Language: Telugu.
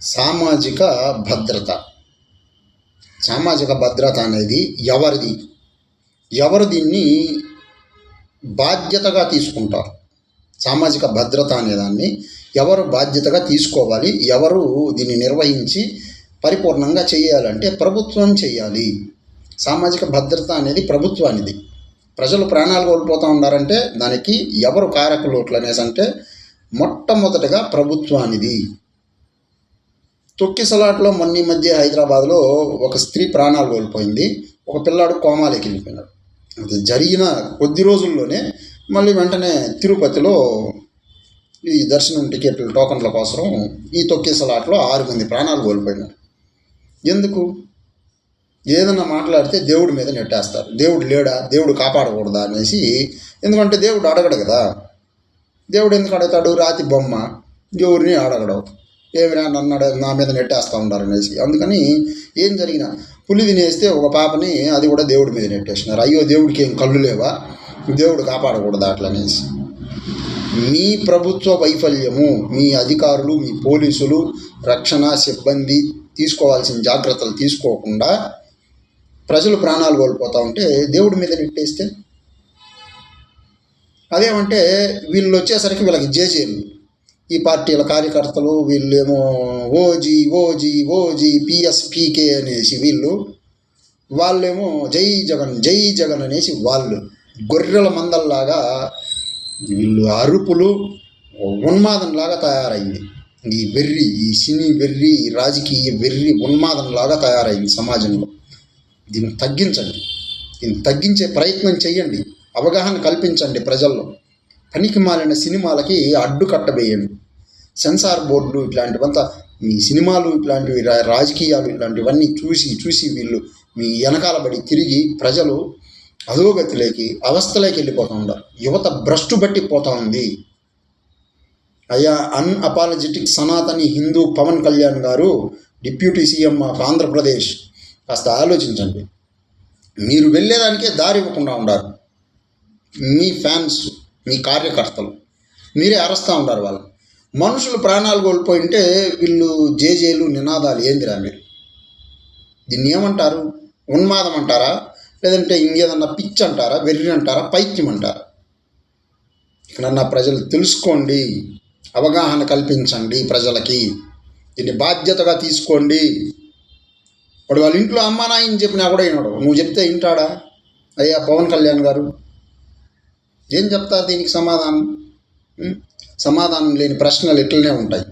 సామాజిక భద్రత. సామాజిక భద్రత అనేది ఎవరిది? ఎవరు దీన్ని బాధ్యతగా తీసుకుంటారు? సామాజిక భద్రత అనేదాన్ని ఎవరు బాధ్యతగా తీసుకోవాలి? ఎవరు దీన్ని నిర్వహించి పరిపూర్ణంగా చేయాలంటే ప్రభుత్వం చేయాలి. సామాజిక భద్రత అనేది ప్రభుత్వానిది. ప్రజలు ప్రాణాలు కోల్పోతూ ఉన్నారంటే దానికి ఎవరు కారకులు అనేసి అంటే మొట్టమొదటిగా ప్రభుత్వానిది. తొక్కిసలాట్లో మొన్న మధ్య హైదరాబాద్లో ఒక స్త్రీ ప్రాణాలు కోల్పోయింది. ఒక పిల్లాడు కోమాలోకి వెళ్ళిపోయినాడు. అది జరిగిన కొద్ది రోజుల్లోనే మళ్ళీ వెంటనే తిరుపతిలో ఈ దర్శనం టికెట్ల టోకన్ల కోసం ఈ తొక్కిసలాట్లో 6 మంది ప్రాణాలు కోల్పోయినారు. ఎందుకు? ఏదన్నా మాట్లాడితే దేవుడి మీద నెట్టేస్తారు. దేవుడు లేడా, దేవుడు కాపాడకూడదా అనేసి. ఎందుకంటే దేవుడు అడగడు కదా. దేవుడు ఎందుకు అడుగుతాడు? రాతి బొమ్మ, ఎవరిని అడగడు. ఏమిరా నన్ను నా మీద నెట్టేస్తూ ఉంటారు అనేసి. అందుకని ఏం జరిగినా పులి తినేస్తే ఒక పాపని అది కూడా దేవుడి మీద నెట్టేసినారు. అయ్యో దేవుడికి ఏం కళ్ళు లేవా, దేవుడు కాపాడకూడదా అట్లా అనేసి. మీ ప్రభుత్వ వైఫల్యము, మీ అధికారులు, మీ పోలీసులు, రక్షణ సిబ్బంది తీసుకోవాల్సిన జాగ్రత్తలు తీసుకోకుండా ప్రజలు ప్రాణాలు కోల్పోతూ ఉంటే దేవుడి మీద నెట్టేస్తే అదేమంటే వీళ్ళు వచ్చేసరికి వీళ్ళకి జేజేలు. ఈ పార్టీల కార్యకర్తలు వీళ్ళేమో ఓజీ ఓజీ ఓజీ పిఎస్పీకే అనేసి వాళ్ళేమో జై జగన్ జై జగన్ అనేసి వాళ్ళు గొర్రెల మందల్లాగా వీళ్ళు అరుపులు ఉన్మాదంలాగా తయారైంది. ఈ వెర్రి, ఈ సినీ వెర్రి, ఈ రాజకీయ వెర్రి ఉన్మాదంలాగా తయారైంది సమాజంలో. దీన్ని తగ్గించండి. దీన్ని తగ్గించే ప్రయత్నం చేయండి. అవగాహన కల్పించండి ప్రజల్లో. పనికి మాలిన సినిమాలకి అడ్డుకట్ట వేయండి. సెన్సార్ బోర్డులు ఇట్లాంటివంతా, మీ సినిమాలు ఇట్లాంటివి, రాజకీయాలు ఇట్లాంటివన్నీ చూసి వీళ్ళు మీ వెనకాల పడి తిరిగి ప్రజలు అధోగతిలోకి, అవస్థలోకి వెళ్ళిపోతూ ఉన్నారు. యువత భ్రష్టు పట్టిపోతూ ఉంది. అయ్యా అన్అపాలజెటిక్ సనాతని హిందూ పవన్ కళ్యాణ్ గారు, డిప్యూటీ సీఎం ఆఫ్ ఆంధ్రప్రదేశ్, కాస్త ఆలోచించండి. మీరు వెళ్ళేదానికే దారి ఇవ్వకుండా ఉన్నారు. మీ ఫ్యాన్స్, మీ కార్యకర్తలు మీరే అరుస్తూ ఉన్నారు. వాళ్ళు మనుషులు ప్రాణాలు కోల్పోయింటే వీళ్ళు జేజేలు నినాదాలు ఏందిరా? మీరు దీన్ని ఏమంటారు? ఉన్మాదం అంటారా? లేదంటే ఇంకేదన్నా పిచ్చి అంటారా? వెర్రి అంటారా? పైత్యం అంటారా? ఇకనన్నా ప్రజలు తెలుసుకోండి, అవగాహన కల్పించండి ప్రజలకి. దీన్ని బాధ్యతగా తీసుకోండి. వాడు వాళ్ళ ఇంట్లో అమ్మా నాయని చెప్పినా కూడా వినడు. నువ్వు చెప్తే వింటాడా? అయ్యా పవన్ కళ్యాణ్ గారు ఏం చెప్తారు దీనికి సమాధానం? సమాధానం లేని ప్రశ్నలు ఇట్లనే ఉంటాయి.